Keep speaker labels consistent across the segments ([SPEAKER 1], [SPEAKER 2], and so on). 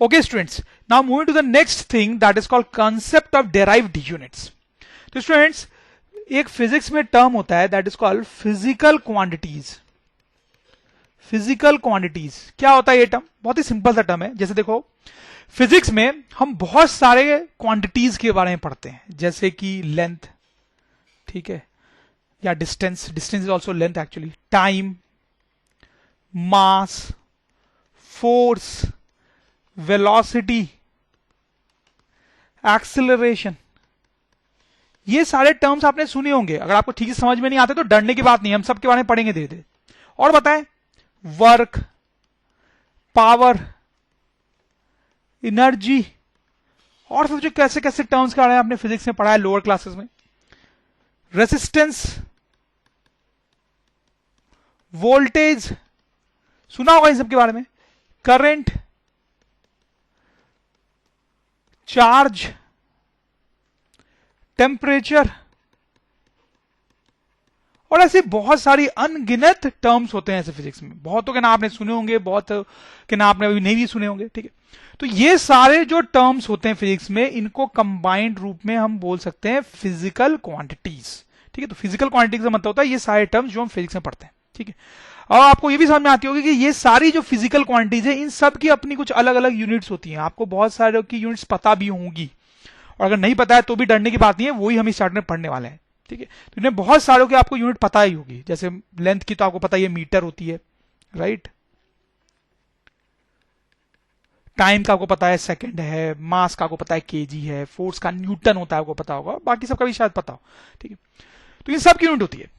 [SPEAKER 1] Okay students, now moving to the next thing that is called concept of derived units. तो students एक physics में term होता है that is called physical quantities. Physical quantities क्या होता है ये टर्म? बहुत ही सिंपल सा टर्म है. जैसे देखो फिजिक्स में हम बहुत सारे क्वांटिटीज के बारे में पढ़ते हैं, जैसे कि लेंथ, ठीक है, या distance. Distance is also length actually. Time, mass, force, velocity, acceleration. ये सारे टर्म्स आपने सुने होंगे. अगर आपको ठीक से समझ में नहीं आते तो डरने की बात नहीं, हम सबके बारे में पढ़ेंगे धीरे धीरे. और बताएं, वर्क, पावर, एनर्जी, और सोचो कैसे कैसे टर्म्स के बारे में आपने फिजिक्स में पढ़ा है लोअर क्लासेस में. रेसिस्टेंस, वोल्टेज, सुना होगा इन सब के बारे में. करंट, चार्ज, टेम्परेचर, और ऐसे बहुत सारी अनगिनत टर्म्स होते हैं ऐसे फिजिक्स में. बहुतों के नाम आपने सुने होंगे, बहुत के नाम आपने अभी नहीं भी सुने होंगे. ठीक है, तो ये सारे जो टर्म्स होते हैं फिजिक्स में, इनको कंबाइंड रूप में हम बोल सकते हैं फिजिकल क्वांटिटीज. ठीक है, तो फिजिकल क्वांटिटीज का मतलब होता है ये सारे टर्म्स जो हम फिजिक्स में पढ़ते हैं. ठीक है, और आपको ये भी समझ में आती होगी कि ये सारी जो फिजिकल क्वांटिटीज है, इन सब की अपनी कुछ अलग अलग यूनिट्स होती हैं. आपको बहुत सारे की यूनिट्स पता भी होंगी, और अगर नहीं पता है तो भी डरने की बात नहीं है, वही हम इस चार्ट में पढ़ने वाले हैं. ठीक है, तो इन्हें बहुत सारों की आपको यूनिट पता ही होगी. जैसे लेंथ की तो आपको पता है मीटर होती है, राइट. टाइम का आपको पता है सेकंड है. मास का आपको पता है केजी है. फोर्स का न्यूटन होता है, आपको पता होगा. बाकी सबका भी शायद पता हो. ठीक है, तो इन सब की यूनिट होती है.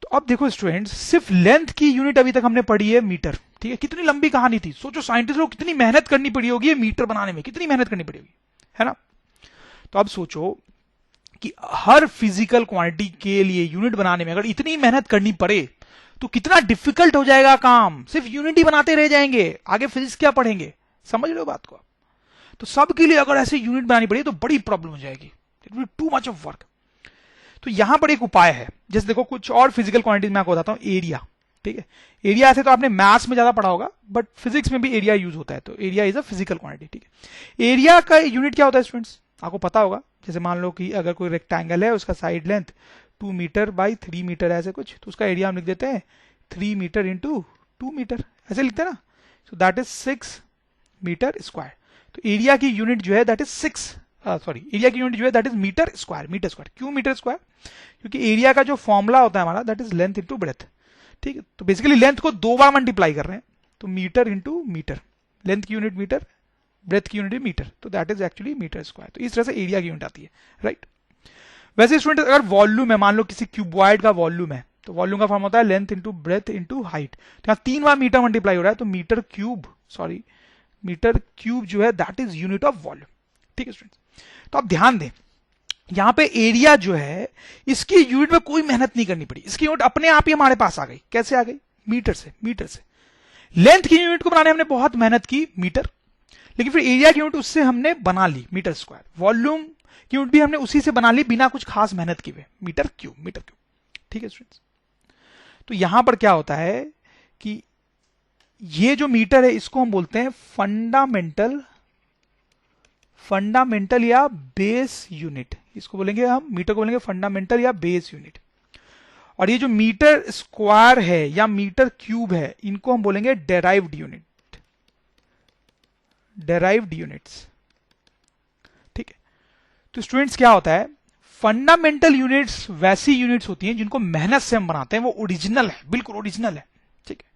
[SPEAKER 1] तो अब देखो स्टूडेंट्स, सिर्फ लेंथ की यूनिट अभी तक हमने पढ़ी है मीटर. ठीक है, कितनी लंबी कहानी थी. सोचो साइंटिस्ट को कितनी मेहनत करनी पड़ी होगी ये मीटर बनाने में, कितनी मेहनत करनी पड़ी होगी, है ना. तो अब सोचो कि हर फिजिकल क्वांटिटी के लिए यूनिट बनाने में अगर इतनी मेहनत करनी पड़े तो कितना डिफिकल्ट हो जाएगा काम. सिर्फ यूनिट ही बनाते रह जाएंगे, आगे फिजिक्स क्या पढ़ेंगे. समझ रहे हो बात को? तो सबके लिए अगर ऐसे यूनिट बनानी पड़ी तो बड़ी प्रॉब्लम हो जाएगी. It will be too much of work. तो यहां पर एक उपाय है. जैसे देखो कुछ और फिजिकल क्वांटिटीज मैं आपको बताता हूं. एरिया, ठीक है, एरिया ऐसे तो आपने मैथ्स में ज्यादा पढ़ा होगा, बट फिजिक्स में भी एरिया यूज होता है. तो area is a physical quantity. ठीक है, एरिया का यूनिट क्या होता है स्टूडेंट्स, आपको पता होगा. जैसे मान लो कि अगर कोई रेक्टेंगल है, उसका side length 2 metre by 3 metre ऐसे कुछ, तो उसका एरिया हम लिख देते हैं 3 मीटर इंटू 2 मीटर, ऐसे लिखते हैं ना. So that is 6 metre square. तो एरिया की यूनिट जो है दैट इज 6, सॉरी, एरिया की यूनिट जो है that is metre square. Metre square क्यों मीटर स्क्वायर? क्योंकि एरिया का जो फॉर्मूला होता है हमारा that is length into breadth. ठीक है, तो बेसिकली लेंथ को 2 बार मल्टीप्लाई कर रहे हैं, तो मीटर इंटू मीटर. लेंथ की यूनिट मीटर, ब्रेथ की यूनिट मीटर, तो that is actually metre square. तो इस तरह से एरिया की यूनिट आती है, राइट. वैसे स्टूडेंट अगर वॉल्यूम है, मान लो किसी क्यूबॉइड का वॉल्यूम है, तो वॉल्यूम का फॉर्म होता है length into breath into height. तो यहाँ 3 बार मीटर मल्टीप्लाई हो रहा है, तो metre cube, sorry, metre cube जो है that is unit of volume. ठीक है स्टूडेंट्स, तो आप ध्यान दें, यहां पे एरिया जो है इसकी यूनिट में कोई मेहनत नहीं करनी पड़ी. इसकी यूनिट अपने आप ही हमारे पास आ गई. कैसे आ गई? मीटर से. मीटर से लेंथ की यूनिट को बनाने हमने बहुत मेहनत की, मीटर, लेकिन फिर एरिया की यूनिट उससे हमने बना ली, मीटर स्क्वायर. वॉल्यूम की यूनिट भी हमने उसी से बना ली बिना कुछ खास मेहनत किए, मीटर क्यूब, मीटर क्यूब. ठीक है स्टूडेंट्स, तो यहां पर क्या होता है कि ये जो मीटर है इसको हम बोलते हैं फंडामेंटल या बेस यूनिट. इसको बोलेंगे हम, मीटर को बोलेंगे फंडामेंटल या बेस यूनिट. और ये जो मीटर स्क्वायर है या मीटर क्यूब है, इनको हम बोलेंगे डेराइव्ड यूनिट, डेराइव्ड यूनिट्स. ठीक है, तो स्टूडेंट्स क्या होता है, फंडामेंटल यूनिट्स वैसी यूनिट्स होती हैं जिनको मेहनत से हम बनाते हैं, वो ओरिजिनल है, बिल्कुल ओरिजिनल है. ठीक है,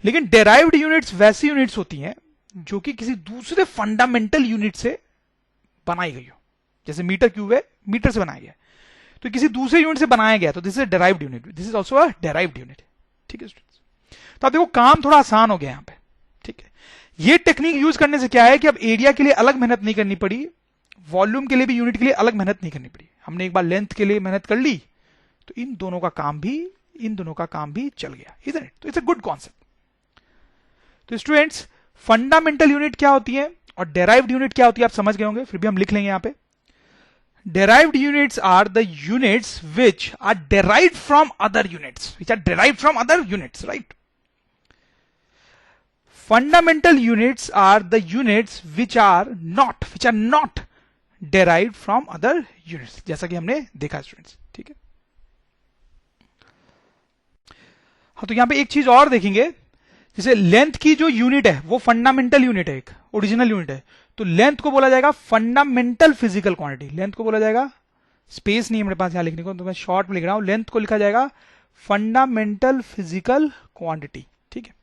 [SPEAKER 1] लेकिन डेराइव्ड यूनिट्स वैसी यूनिट्स होती हैं जो कि किसी दूसरे फंडामेंटल यूनिट से बनाई गई हो. जैसे मीटर क्यूब है, मीटर से बनाया गया, तो किसी दूसरे यूनिट से बनाया गया, तो this is derived unit. This is also a derived unit. ठीक है स्टूडेंट्स, तो आप देखो काम थोड़ा आसान हो गया यहां पे. ठीक है, ये टेक्निक यूज करने से क्या है कि अब एरिया के लिए अलग मेहनत नहीं करनी पड़ी, वॉल्यूम के लिए भी, यूनिट के लिए अलग मेहनत नहीं करनी पड़ी. हमने एक बार लेंथ के लिए मेहनत कर ली, तो इन दोनों का काम भी चल गया. इधर, तो इट्स अ गुड कॉन्सेप्ट. तो स्टूडेंट्स फंडामेंटल यूनिट क्या होती है और डेराइव्ड यूनिट क्या होती है आप समझ गए होंगे, फिर भी हम लिख लेंगे यहां पे. Derived units are the units which are derived from other units, right? Fundamental units are the units which are not derived from other units, जैसा कि हमने देखा स्टूडेंट्स। ठीक है, हाँ, तो यहां पे एक चीज और देखेंगे, जैसे लेंथ की जो यूनिट है वो फंडामेंटल यूनिट है, एक ओरिजिनल यूनिट है, तो लेंथ को बोला जाएगा फंडामेंटल फिजिकल क्वांटिटी। लेंथ को बोला जाएगा, स्पेस नहीं है मेरे पास यहां लिखने को, तो मैं शॉर्ट में लिख रहा हूं, लेंथ को लिखा जाएगा फंडामेंटल फिजिकल क्वांटिटी। ठीक है,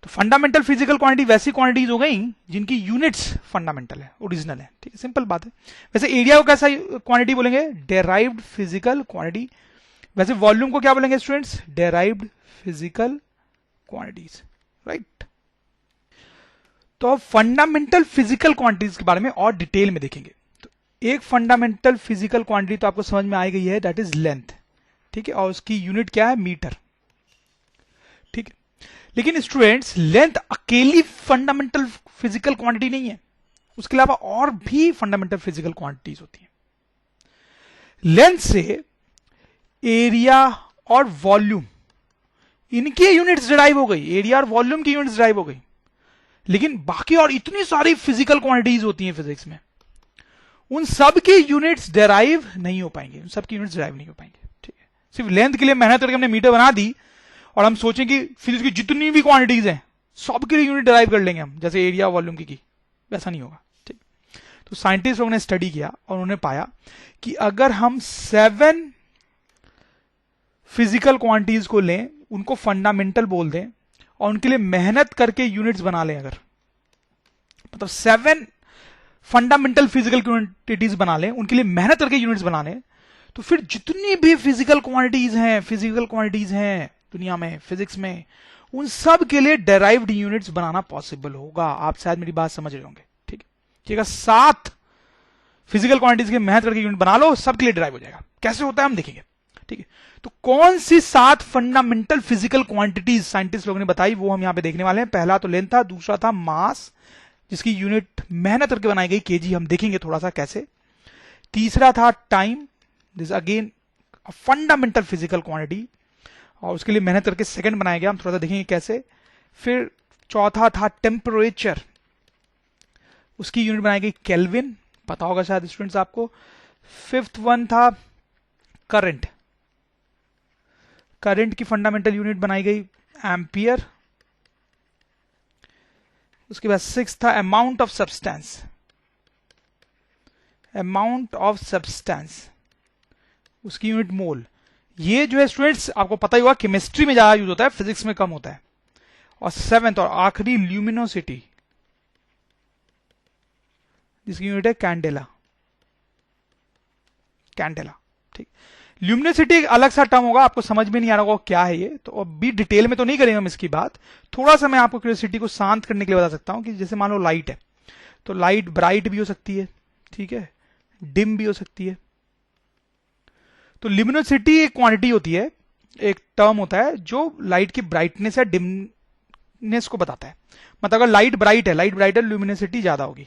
[SPEAKER 1] तो फंडामेंटल फिजिकल क्वांटिटी वैसी क्वांटिटीज हो गई जिनकी यूनिट्स फंडामेंटल है, ओरिजिनल है। ठीक है, सिंपल बात है। वैसे एरिया को कैसा क्वांटिटी बोलेंगे? Derived physical quantity. वैसे वॉल्यूम को क्या बोलेंगे students? Derived physical quantities, right. तो अब फंडामेंटल फिजिकल क्वांटिटीज के बारे में और डिटेल में देखेंगे। तो एक फंडामेंटल फिजिकल क्वांटिटी तो आपको समझ में आ गई है, दैट इज लेंथ। ठीक है, और उसकी यूनिट क्या है? मीटर। ठीक है, लेकिन स्टूडेंट्स लेंथ अकेली फंडामेंटल फिजिकल क्वांटिटी नहीं है, उसके अलावा और भी फंडामेंटल फिजिकल क्वांटिटीज होती है। लेंथ से एरिया और वॉल्यूम, इनकी यूनिट्स डिराइव हो गई, एरिया और वॉल्यूम की यूनिट्स डिराइव हो गई, लेकिन बाकी और इतनी सारी फिजिकल क्वांटिटीज होती हैं फिजिक्स में, उन सब की यूनिट्स डिराइव नहीं हो पाएंगे, उन सब की यूनिट्स डिराइव नहीं हो पाएंगे। ठीक है, सिर्फ लेंथ के लिए मेहनत करके हमने मीटर बना दी और हम सोचें कि फिजिक्स की जितनी भी क्वांटिटीज हैं सब के लिए यूनिट डिराइव कर लेंगे हम, जैसे एरिया वॉल्यूम की, वैसा नहीं होगा। ठीक, तो साइंटिस्ट लोगों ने स्टडी किया और उन्होंने पाया कि अगर हम 7 फिजिकल क्वांटिटीज को लें, उनको फंडामेंटल बोल दें और उनके लिए मेहनत करके यूनिट्स बना लें, अगर मतलब 7 फंडामेंटल फिजिकल क्वांटिटीज बना लें, उनके लिए मेहनत करके यूनिट्स बना लें, तो फिर जितनी भी फिजिकल क्वांटिटीज हैं दुनिया में, फिजिक्स में, उन सब के लिए डेराइव्ड यूनिट्स बनाना पॉसिबल होगा। आप शायद मेरी बात समझ रहे होंगे। ठीक है, 7 फिजिकल क्वांटिटीज की मेहनत करके यूनिट बना लो, सबके लिए डेराइव हो जाएगा। कैसे होता है हम देखेंगे। ठीक है, तो कौन सी 7 फंडामेंटल फिजिकल क्वांटिटीज साइंटिस्ट लोगों ने बताई, वो हम यहां पे देखने वाले हैं। पहला तो लेंथ था, दूसरा था मास, जिसकी यूनिट मेहनत करके बनाई गई, केजी, हम देखेंगे थोड़ा सा कैसे। तीसरा था time, this again fundamental physical quantity, और उसके लिए मेहनत करके सेकंड बनाया गया, हम थोड़ा सा देखेंगे कैसे। फिर चौथा था टेम्परेचर, उसकी यूनिट बनाई गई केल्विन, पता होगा शायद स्टूडेंट्स आपको। फिफ्थ वन था करंट, करंट की फंडामेंटल यूनिट बनाई गई एम्पियर। उसके बाद 6 था अमाउंट ऑफ सब्सटेंस, उसकी यूनिट मोल। ये जो है स्टूडेंट्स आपको पता ही होगा, केमिस्ट्री में ज्यादा यूज होता है, फिजिक्स में कम होता है। और 7th और आखिरी ल्यूमिनोसिटी, जिसकी यूनिट है कैंडेला। ठीक, ल्यूमिनोसिटी एक अलग सा टर्म होगा, आपको समझ में नहीं आ रहा होगा क्या है ये, तो अभी डिटेल में तो नहीं करेंगे हम इसकी बात। थोड़ा सा मैं आपको क्यूरियोसिटी को शांत करने के लिए बता सकता हूं कि जैसे मान लो लाइट है, तो लाइट ब्राइट भी हो सकती है, ठीक है, डिम भी हो सकती है। तो ल्यूमिनोसिटी एक क्वांटिटी होती है, एक टर्म होता है जो लाइट की ब्राइटनेस या डिमनेस को बताता है। मतलब अगर लाइट ब्राइट है, ल्यूमिनोसिटी ज्यादा होगी।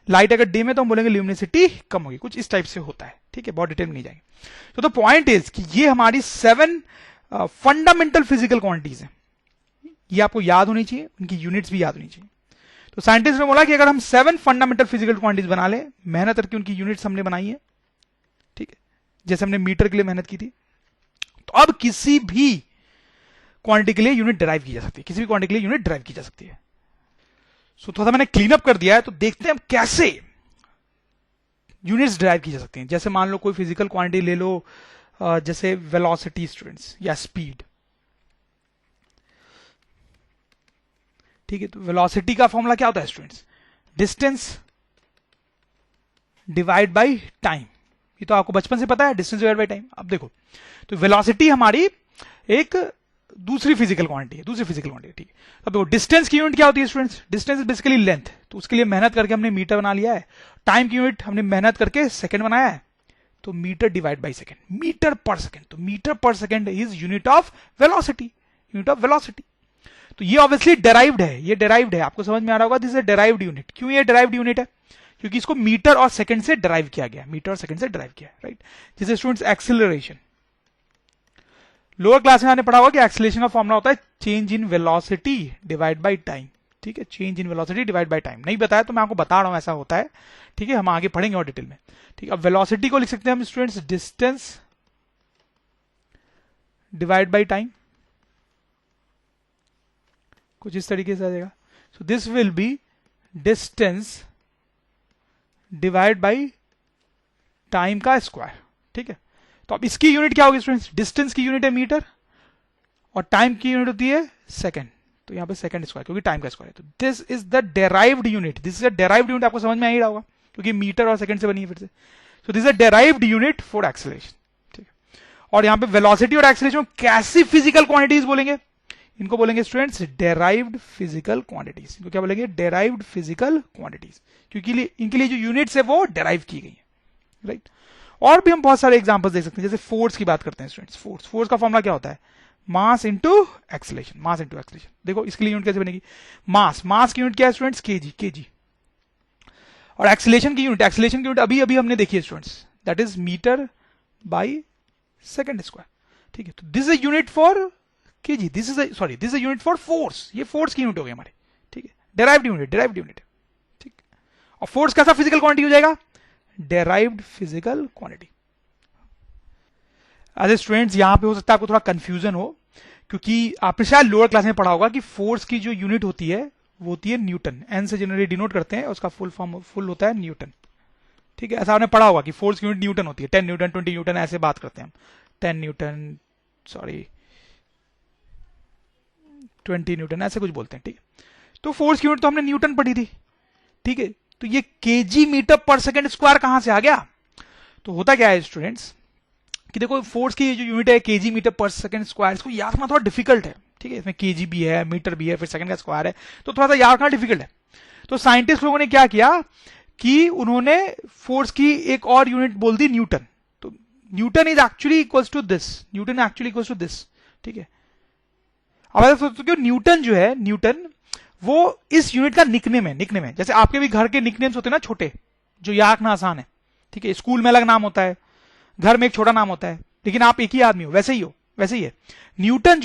[SPEAKER 1] लाइट अगर डिम है तो हम बोलेंगे ल्यूमिनोसिटी कम होगी, कुछ इस टाइप से होता है। ठीक है, बहुत डिटेल में नहीं जाएंगे। तो द पॉइंट इज कि ये हमारी 7 फंडामेंटल फिजिकल क्वांटिटीज है, ये आपको याद होनी चाहिए, उनकी यूनिट्स भी याद होनी चाहिए। तो साइंटिस्ट ने बोला कि अगर हम 7 फंडामेंटल फिजिकल क्वांटिटीज बना लें, मेहनत करके उनकी यूनिट्स हमने बनाई है, ठीक है, जैसे हमने मीटर के लिए मेहनत की थी, तो अब किसी भी क्वांटिटी के लिए यूनिट डिराइव की जा सकती है, किसी भी क्वांटिटी के लिए यूनिट डिराइव की जा सकती है। सो थोड़ा मैंने क्लीन अप कर दिया है, तो देखते हैं अब कैसे यूनिट्स डिराइव की जा सकती हैं। जैसे मान लो कोई फिजिकल क्वांटिटी ले लो, जैसे वेलोसिटी स्टूडेंट्स, या स्पीड। ठीक है, तो वेलोसिटी का फॉर्मूला क्या होता है students? Distance divide by time. ये तो आपको बचपन से पता है, डिस्टेंस डिवाइड बाय टाइम। अब देखो, तो वेलोसिटी हमारी एक दूसरी फिजिकल क्वांटिटी है, ठीक है। अब देखो, डिस्टेंस की यूनिट क्या होती है students? Distance is basically length, तो उसके लिए मेहनत करके हमने मीटर बना लिया है। टाइम की यूनिट हमने मेहनत करके सेकंड बनाया है, तो metre divide by second, metre per second. तो metre per second is unit of velocity, तो ये ऑब्वियसली डेराइव्ड है, आपको समझ में आ रहा होगा, दिस इज डेराइव्ड यूनिट। क्यों ये डेराइव्ड यूनिट है? क्योंकि इसको मीटर और सेकंड से डेराइव किया गया, राइट। जैसे स्टूडेंट्स एक्सेलरेशन, लोअर क्लास में आपने पढ़ा होगा कि एक्सेलरेशन का फॉर्मूला होता है change in velocity divide by time, ठीक है, change in velocity divide by time. नहीं बताया तो मैं आपको बता रहा हूं ऐसा होता है, ठीक है, हम आगे पढ़ेंगे और डिटेल में। ठीक है, अब वेलोसिटी को लिख सकते हैं हम students distance divide by time, कुछ इस तरीके से आ जाएगा। So this will B distance divide by time का स्क्वायर। ठीक है, तो अब इसकी यूनिट क्या होगी स्टूडेंट्स, डिस्टेंस की यूनिट है मीटर और टाइम की यूनिट होती है सेकंड, तो यहां पे सेकंड स्क्वायर क्योंकि टाइम का स्क्वायर है। तो this is the derived unit, this is a derived unit, आपको समझ में आ ही रहा होगा क्योंकि मीटर और सेकंड से बनी है फिर से। सो this is a derived unit for acceleration. ठीक है, और यहां पे वेलोसिटी और एक्सेलरेशन कैसी फिजिकल क्वांटिटीज बोलेंगे, इनको बोलेंगे स्टूडेंट्स डेराइव्ड फिजिकल क्वांटिटीज। इनको क्या बोलेंगे, डेराइव्ड फिजिकल क्वांटिटीज, क्योंकि इनके लिए जो यूनिट्स है वो डेराइव की गई है, राइट। और भी हम बहुत सारे एग्जांपल्स देख सकते हैं, जैसे फोर्स की बात करते हैं स्टूडेंट्स। फोर्स का फॉर्मूला क्या होता है, mass into acceleration, mass into acceleration. देखो इसके लिए यूनिट कैसे बनेगी, मास की यूनिट क्या है स्टूडेंट्स, केजी। और एक्सेलरेशन की यूनिट अभी अभी हमने देखी है students, that is metre by second square. ठीक है, तो this is unit for KG, this is unit for force, ये फोर्स की यूनिट हो गई हमारी। ठीक है, डेराइव्ड यूनिट। ठीक, और फोर्स कैसा फिजिकल क्वांटिटी हो जाएगा, डेराइव्ड फिजिकल क्वांटिटी। अरे स्टूडेंट्स यहां पे हो सकता है आपको थोड़ा कंफ्यूजन हो, क्योंकि आपने शायद लोअर क्लास में पढ़ा होगा कि फोर्स की जो यूनिट होती है वो होती है न्यूटन, एन से जनरली डिनोट करते हैं, उसका फुल होता है न्यूटन। ठीक है, ऐसा आपने पढ़ा होगा कि फोर्स की यूनिट न्यूटन होती है, 10 न्यूटन 20 न्यूटन ऐसे बात करते हैं हम, 10 न्यूटन 20 न्यूटन ऐसे कुछ बोलते हैं। ठीक है, तो फोर्स की यूनिट तो हमने न्यूटन पढ़ी थी। ठीक है, तो ये KG metre per second square कहां से आ गया, तो होता क्या है स्टूडेंट्स कि देखो फोर्स की जो यूनिट है KG metre per second square, इसको याद करना थोड़ा डिफिकल्ट है। ठीक है, इसमें केजी भी है, मीटर भी है, फिर सेकंड का स्क्वायर है, तो थोड़ा सा याद रखना डिफिकल्ट है। तो साइंटिस्ट लोगों ने क्या किया कि उन्होंने फोर्स की एक और यूनिट बोल दी न्यूटन। तो Newton is actually equals to this, ठीक है। अब ऐसा सोचो कि न्यूटन जो है, न्यूटन वो इस यूनिट का निकनेम है। जैसे आपके भी घर के निकनेम्स होते हैं ना छोटे, जो याद रखना आसान है। ठीक है, स्कूल में अलग नाम होता है, घर में एक छोटा नाम होता है, लेकिन आप एक ही आदमी हो, वैसे ही है। न्यूटन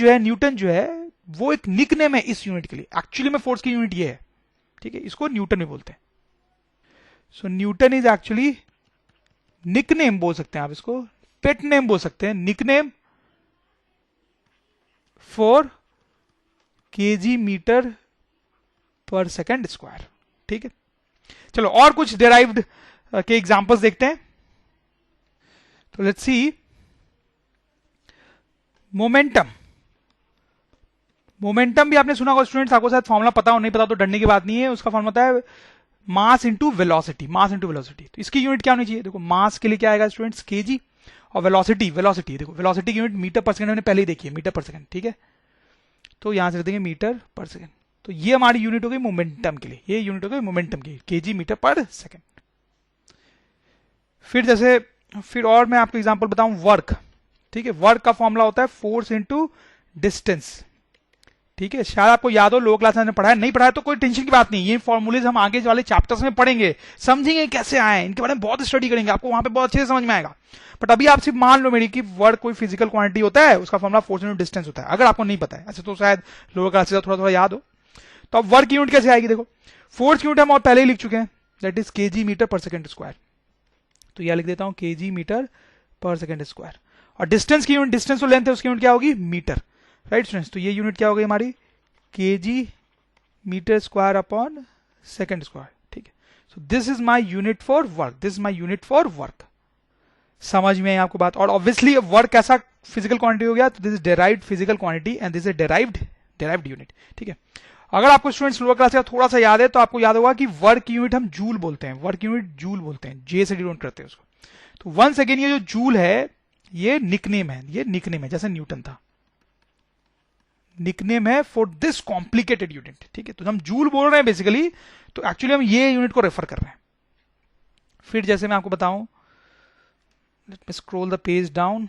[SPEAKER 1] जो है वो एक निकनेम है इस यूनिट के लिए, एक्चुअली में फोर्स की यूनिट ये है। ठीक है, इसको न्यूटन भी बोलते हैं। सो न्यूटन इज एक्चुअली निकनेम बोल सकते हैं आप इसको, पेट नेम बोल सकते हैं, nickname for KG metre per second square. ठीक है, चलो और कुछ डेराइव्ड के एग्जांपल्स देखते हैं। तो लेट्स सी, मोमेंटम भी आपने सुना होगा स्टूडेंट्स, आपको शायद फॉर्मूला पता हो, नहीं पता तो डरने की बात नहीं है। उसका फॉर्मूला होता है मास इंटू वेलोसिटी। तो इसकी यूनिट क्या होनी चाहिए, देखो मास के लिए क्या आएगा स्टूडेंट्स, केजी, और वेलोसिटी देखो वेलोसिटी की यूनिट मीटर पर सेकंड, मैंने पहले ही देखी है, मीटर पर सेकंड। ठीक है, तो यहां से रख देंगे मीटर पर सेकंड। तो ये हमारी यूनिट हो गई मोमेंटम के लिए, ये यूनिट हो गई मोमेंटम की, केजी मीटर पर सेकंड। फिर और मैं आपको एग्जांपल बताऊं, वर्क। ठीक है, वर्क का फॉर्मूला होता है फोर्स इंटू डिस्टेंस। ठीक है, शायद आपको याद हो, लोअर क्लास में पढ़ा है, नहीं पढ़ा है तो कोई टेंशन की बात नहीं, ये फॉर्मूलेज हम आगे वाले चैप्टर्स में पढ़ेंगे, समझेंगे कैसे आए, इनके बारे में बहुत स्टडी करेंगे, आपको वहां पे बहुत अच्छे से समझ में आएगा। बट अभी आप सिर्फ मान लो मेरी कि वर्क कोई फिजिकल क्वांटिटी होता है, उसका फॉर्मूला फोर्स इंटू डिस्टेंस होता है, अगर आपको नहीं पता है। अच्छा, तो शायद लोअर क्लास से थोड़ा याद हो। तो अब वर्क यूनिट कैसे आएगी, देखो फोर्स यूनिट हम और पहले ही लिख चुके हैं, that is KG metre per second square. तो यह लिख देता हूं KG metre per second square. और डिस्टेंस की यूनिट, डिस्टेंस तो लेंथ है, उसकी यूनिट क्या होगी, मीटर, राइट स्टूडेंट्स। तो ये यूनिट क्या हो गई हमारी, KG metre square upon second square. ठीक है, so this is my unit for work, समझ में आई आपको बात। और ऑब्वियसली वर्क ऐसा फिजिकल क्वांटिटी हो गया, तो this is derived physical quantity and this is derived unit. ठीक है, अगर आपको स्टूडेंट्स लोअर क्लास का थोड़ा सा याद है तो आपको याद होगा कि वर्क यूनिट हम जूल बोलते हैं, जे से डिनोट करते हैं उसको। तो वंस अगेन ये जो जूल है ये निकनेम है, जैसे न्यूटन था, निकनेम है फॉर दिस कॉम्प्लिकेटेड यूनिट। ठीक है, तो हम जूल बोल रहे हैं बेसिकली, तो एक्चुअली हम ये यूनिट को रेफर कर रहे हैं। फिर जैसे मैं आपको बताऊं, let me scroll the page down,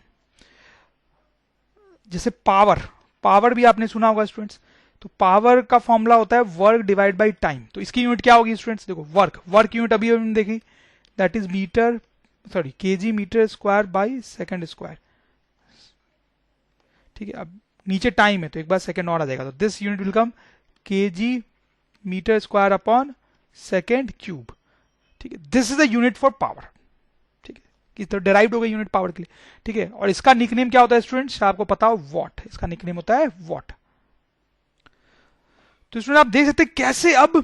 [SPEAKER 1] जैसे पावर भी आपने सुना होगा स्टूडेंट्स। तो पावर का फॉर्मूला होता है वर्क डिवाइड बाय टाइम। तो इसकी यूनिट क्या होगी स्टूडेंट्स, देखो वर्क यूनिट अभी हमने देखी, that is KG metre square by second square. ठीक है, अब नीचे टाइम है तो एक बार सेकंड और आ जाएगा, तो this unit will come KG metre square upon second cube, ठीक है। This is the unit for power, ठीक है, कि तो डेराइव्ड हो गई यूनिट पावर के लिए, ठीक है। और इसका निकनेम क्या होता है स्टूडेंट्स, आपको पता हो, वॉट, इसका निकनेम होता है वॉट। तो स्टूडेंट आप देख सकते हैं कैसे अब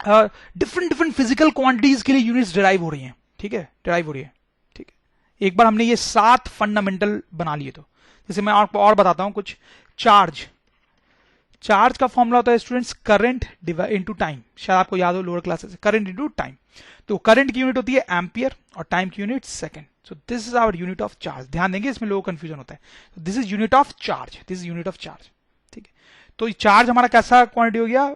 [SPEAKER 1] डिफरेंट डिफरेंट फिजिकल क्वांटिटीज के लिए यूनिट्स डिराइव हो रही हैं, ठीक है, डिराइव हो रही है, ठीक है। एक बार हमने ये 7 फंडामेंटल बना लिए, तो जैसे मैं आपको और बताता हूं कुछ। चार्ज का फॉर्मूला होता है स्टूडेंट्स करंट इनटू टाइम, शायद आपको याद हो लोअर क्लासेस से, करंट इनटू टाइम। तो करंट की यूनिट होती है एम्पियर और टाइम की unit second. So this is our unit of charge. ध्यान देंगे, इसमें लोगों को कंफ्यूजन होता है। This is unit of charge, this is unit of charge, ठीक है। तो चार्ज हमारा कैसा क्वांटिटी हो गया,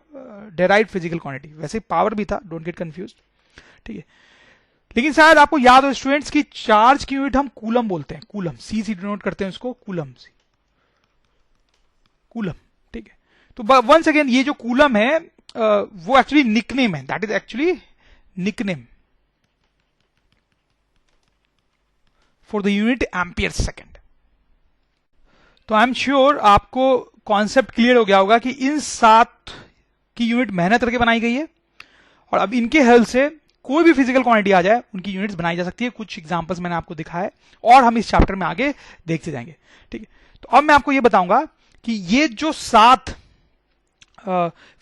[SPEAKER 1] डेराइव्ड फिजिकल क्वांटिटी। वैसे पावर भी था, डोंट गेट कंफ्यूज, ठीक है। लेकिन शायद आपको याद हो स्टूडेंट्स की चार्ज की यूनिट हम कूलम बोलते हैं, कूलम, सी से डिनोट करते हैं उसको, कूलम से, कूलम, ठीक है। तो वंस अगेन ये जो कूलम है वो एक्चुअली निकनेम है, that is actually nickname for the unit ampere second. तो आई एम श्योर आपको कॉन्सेप्ट क्लियर हो गया होगा कि इन 7 की यूनिट मेहनत करके बनाई गई है, और अब इनके हेल्प से कोई भी फिजिकल क्वांटिटी आ जाए उनकी यूनिट्स बनाई जा सकती है। कुछ एग्जांपल्स मैंने आपको दिखाया और हम इस चैप्टर में आगे देखते जाएंगे, ठीक है। तो अब मैं आपको ये बताऊंगा कि ये जो 7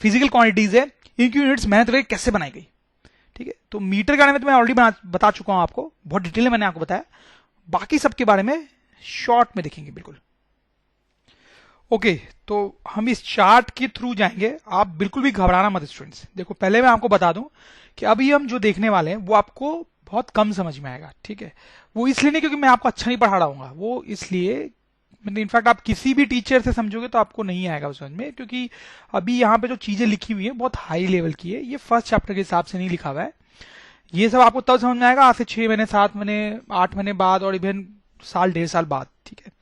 [SPEAKER 1] फिजिकल क्वांटिटीज है इनकी यूनिट्स मेहनत करके कैसे बनाई गई, ठीक है। तो मीटर के बारे में तो मैं ऑलरेडी बता चुका हूं आपको, बहुत डिटेल में मैंने आपको बताया। बाकी सबके बारे में शॉर्ट में देखेंगे बिल्कुल। ओके, तो हम इस चार्ट के थ्रू जाएंगे, आप बिल्कुल भी घबराना मत स्टूडेंट्स। देखो पहले मैं आपको बता दूं कि अभी हम जो देखने वाले हैं वो आपको बहुत कम समझ में आएगा, ठीक है। वो इसलिए नहीं क्योंकि मैं आपको अच्छा नहीं पढ़ा रहा हूँ, वो इसलिए मतलब इनफैक्ट आप किसी भी टीचर से समझोगे तो आपको नहीं आएगा समझ में, क्योंकि अभी यहाँ पे जो चीजें लिखी हुई है बहुत हाई लेवल की है। ये फर्स्ट चैप्टर के हिसाब से नहीं लिखा हुआ है, ये सब आपको तब समझ में आएगा आज से 6 महीने 7 महीने 8 महीने बाद, और इवन साल 1.5 साल बाद, ठीक है।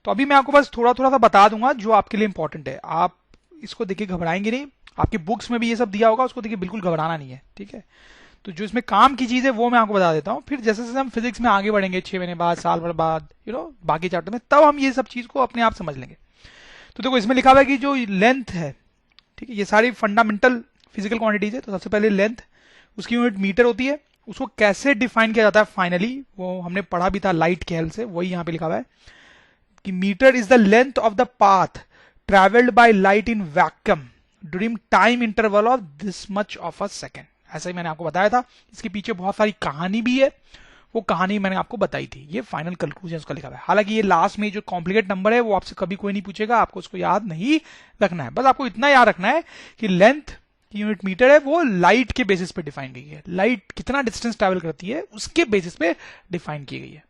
[SPEAKER 1] तो अभी मैं आपको बस थोड़ा थोड़ा सा बता दूंगा जो आपके लिए इंपॉर्टेंट है। आप इसको देखिए घबराएंगे नहीं, आपकी बुक्स में भी ये सब दिया होगा, उसको देखिए बिल्कुल घबराना नहीं है, ठीक है। तो जो इसमें काम की चीज है वो मैं आपको बता देता हूँ, फिर जैसे जैसे हम फिजिक्स में आगे बढ़ेंगे 6 महीने बाद, साल भर बाद, बाकी चैप्टर में, तब हम ये सब चीज को अपने आप समझ लेंगे। तो देखो इसमें लिखा हुआ है कि जो लेंथ है, ठीक है, ये सारी फंडामेंटल फिजिकल क्वांटिटीज है। तो सबसे पहले लेंथ, उसकी यूनिट मीटर होती है। उसको कैसे डिफाइन किया जाता है फाइनली वो हमने पढ़ा भी था लाइट के हेल्प से, वही यहाँ पे लिखा हुआ है कि metre is the length of the path travelled by light in vacuum during time interval of this much of a second. ऐसा ही मैंने आपको बताया था। इसके पीछे बहुत सारी कहानी भी है, वो कहानी मैंने आपको बताई थी। ये फाइनल कंक्लूजन उसका लिखा हुआ है। हालांकि ये लास्ट में जो कॉम्प्लिकेट नंबर है वो आपसे कभी कोई नहीं पूछेगा, आपको उसको याद नहीं रखना है। बस आपको इतना याद रखना है कि लेंथ की यूनिट मीटर है, वो लाइट के बेसिस पे डिफाइन की गई है। लाइट कितना डिस्टेंस ट्रैवल करती है उसके बेसिस पे डिफाइन की गई है,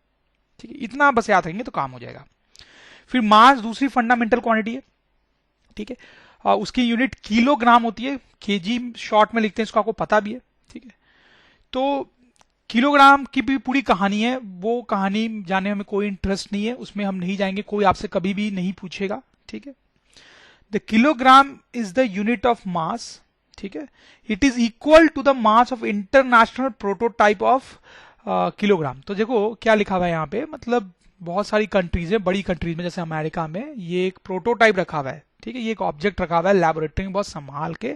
[SPEAKER 1] ठीक है। इतना बस याद रखेंगे तो काम हो जाएगा। फिर मास दूसरी फंडामेंटल क्वांटिटी है, ठीक है। उसकी यूनिट किलोग्राम होती है, केजी शॉर्ट में लिखते हैं, इसको आपको पता भी है, ठीक है। तो किलोग्राम की भी पूरी कहानी है, वो कहानी जानने में हमें कोई इंटरेस्ट नहीं है, उसमें हम नहीं जाएंगे, कोई आपसे कभी भी नहीं पूछेगा, ठीक है। The kilogram is the unit of mass, ठीक है। It is equal to the mass of international prototype of kilogram. तो देखो क्या लिखा हुआ है यहाँ पे, मतलब बहुत सारी कंट्रीज है, बड़ी कंट्रीज में जैसे अमेरिका में ये एक प्रोटोटाइप रखा हुआ है, ठीक है। ये एक ऑब्जेक्ट रखा हुआ है लैबोरेटरी में बहुत संभाल के,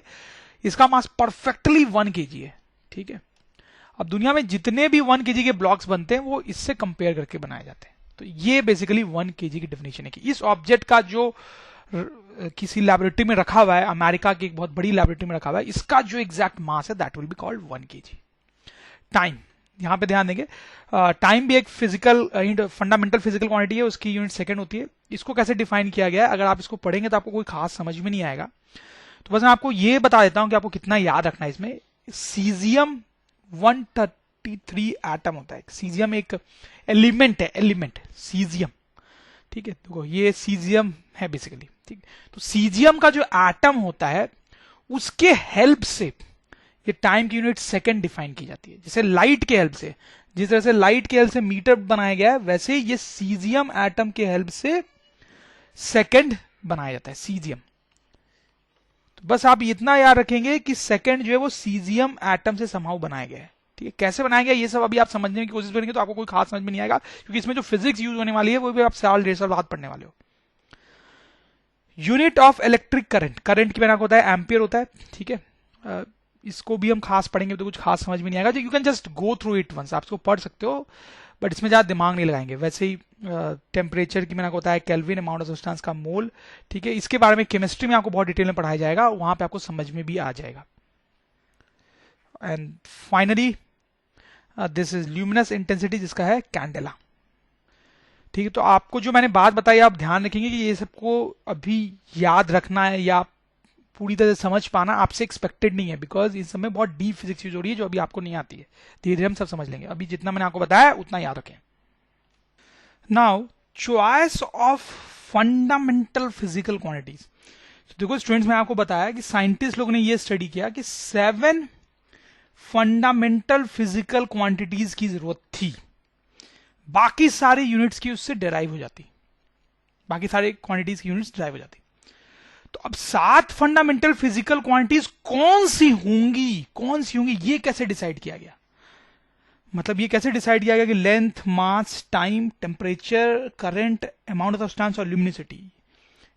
[SPEAKER 1] इसका मास परफेक्टली 1 kg है, ठीक है। अब दुनिया में जितने भी 1 kg के ब्लॉक्स बनते हैं वो इससे कंपेयर करके बनाए जाते हैं। तो ये बेसिकली 1 kg की डेफिनेशन है कि इस ऑब्जेक्ट का जो किसी लैबोरेटरी में रखा हुआ है, अमेरिका की एक बहुत बड़ी लैबोरेटरी में रखा हुआ है, इसका जो एग्जैक्ट मास है that will be called 1 kg। Time, यहां पे ध्यान देंगे, टाइम भी एक फिजिकल फंडामेंटल फिजिकल क्वांटिटी है, उसकी यूनिट सेकंड होती है। इसको कैसे डिफाइन किया गया है, अगर आप इसको पढ़ेंगे तो आपको कोई खास समझ में नहीं आएगा, तो बस मैं आपको ये बता देता हूं कि आपको कितना याद रखना है। इसमें सीजियम 133 एटम होता है। सीजियम एक एलिमेंट है, एलिमेंट सीजियम, ठीक है। देखो ये सीजियम है बेसिकली, ठीक। तो सीजियम का जो एटम होता है उसके हेल्प से ये टाइम की यूनिट सेकंड डिफाइन की जाती है। जैसे लाइट के हेल्प से, जिस तरह से लाइट के हेल्प से मीटर बनाया गया है, वैसे ये सीजियम एटम के हेल्प से सेकंड बनाया जाता है, सीजियम। तो बस आप इतना याद रखेंगे कि सेकंड जो है वो सीजियम एटम से समहाउ बनाया गया है, ठीक है। कैसे बनाया गया ये सब अभी आप समझने की कोशिश करेंगे तो आपको कोई खास समझ में नहीं आएगा, क्योंकि इसमें जो फिजिक्स यूज होने वाली है वो भी आप साल 1.5 साल बाद पढ़ने वाले हो। Unit of electric current, current की मैंने आपको बताया एम्पियर होता है, ठीक है। इसको भी हम खास पढ़ेंगे तो कुछ खास समझ में नहीं आएगा, you can just go through it once, आप इसको पढ़ सकते हो बट इसमें ज़्यादा दिमाग नहीं लगाएंगे। वैसे ही टेम्परेचर की मैंने आपको बताया केल्विन, अमाउंट ऑफ सब्सटेंस का मोल, ठीक है, इसके बारे में केमिस्ट्री में आपको बहुत डिटेल में पढ़ाया जाएगा, वहां पे आपको समझ में भी आ जाएगा। And finally this is luminous intensity, जिसका है कैंडेला। ठीक है, तो आपको जो मैंने बात बताई आप ध्यान रखेंगे कि ये सबको अभी याद रखना है या पूरी तरह से समझ पाना आपसे एक्सपेक्टेड नहीं है, बिकॉज इस समय बहुत डीप फिजिक्स यूज हो रही है जो अभी आपको नहीं आती है। धीरे धीरे हम सब समझ लेंगे, अभी जितना मैंने आपको बताया उतना याद रखें। Now choice of fundamental physical quantities. देखो स्टूडेंट्स, मैं आपको बताया कि साइंटिस्ट लोग ने ये स्टडी किया कि 7 फंडामेंटल फिजिकल क्वांटिटीज की जरूरत थी, बाकी सारे यूनिट्स की उससे डेराइव हो जाती, बाकी सारे क्वांटिटीज की यूनिट्स डेराइव हो जाती। तो अब 7 फंडामेंटल फिजिकल क्वांटिटीज कौन सी होंगी ये कैसे डिसाइड किया गया? मतलब ये कैसे डिसाइड किया गया कि length, mass, time, temperature, current, amount of substance और ल्यूमिनिसिटी,